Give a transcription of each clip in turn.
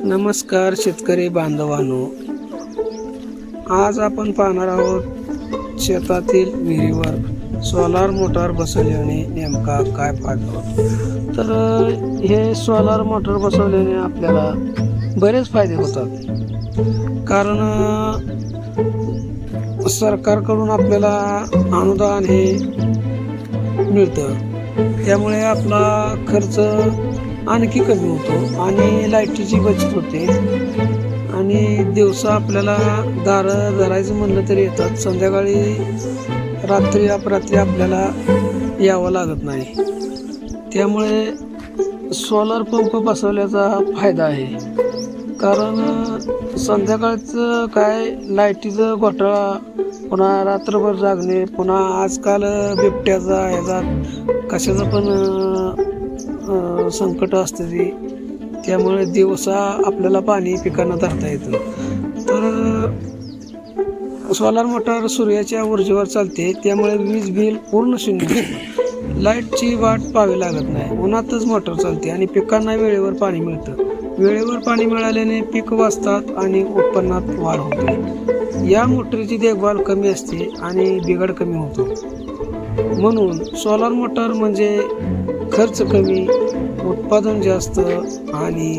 नमस्कार शेतकरी बांधवांनो, आज आपण पाहणार आहोत शेतातील विहिरीवर सोलार मोटार बसवल्याने नेमका काय फायदा होतो। तर हे सोलार मोटार बसवल्याने आपल्याला बरेच फायदे होतात, कारण सरकारकडून आपल्याला अनुदान हे मिळतं, त्यामुळे आपला खर्च आणखी कमी होतो आणि लाईटीची बचत होते आणि दिवसा आपल्याला दारं धरायचं म्हणलं तरी येतात, संध्याकाळी रात्री अपरात्री आपल्याला यावं लागत नाही। त्यामुळे सोलार पंप बसवल्याचा फायदा आहे, कारण संध्याकाळचं काय लाईटीचं घोटाळा, पुन्हा रात्रभर जागणे, पुन्हा आजकाल बिबट्याचा ह्याचा कशाचा पण संकट असते ती, त्यामुळे दिवसा आपल्याला पाणी पिकांना धरता येतं। तर सोलार मोटार सूर्याच्या ऊर्जेवर चालते, त्यामुळे वीज बिल पूर्ण शून्य, लाईटची वाट पाहावी लागत नाही, उन्हातच मोटार चालते आणि पिकांना वेळेवर पाणी मिळतं। वेळेवर पाणी मिळाल्याने पीक वाचतात आणि उत्पन्नात वाढ होते। या मोटरीची देखभाल कमी असते आणि बिघाड कमी होतो, म्हणून सोलार मोटार म्हणजे खर्च कमी, उत्पादन जास्त आणि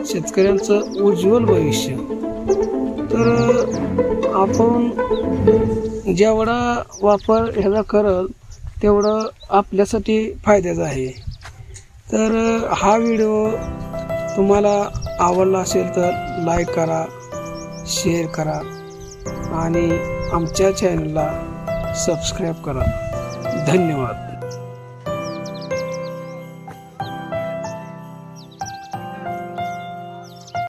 शेतकऱ्यांचं उज्ज्वल भविष्य। तर आपण जेवढा वापर ह्याचा करल तेवढं आपल्यासाठी फायद्याचं आहे। तर हा व्हिडिओ तुम्हाला आवडला असेल तर लाईक करा, शेअर करा आणि आमच्या चॅनलला सबस्क्राईब करा। धन्यवाद।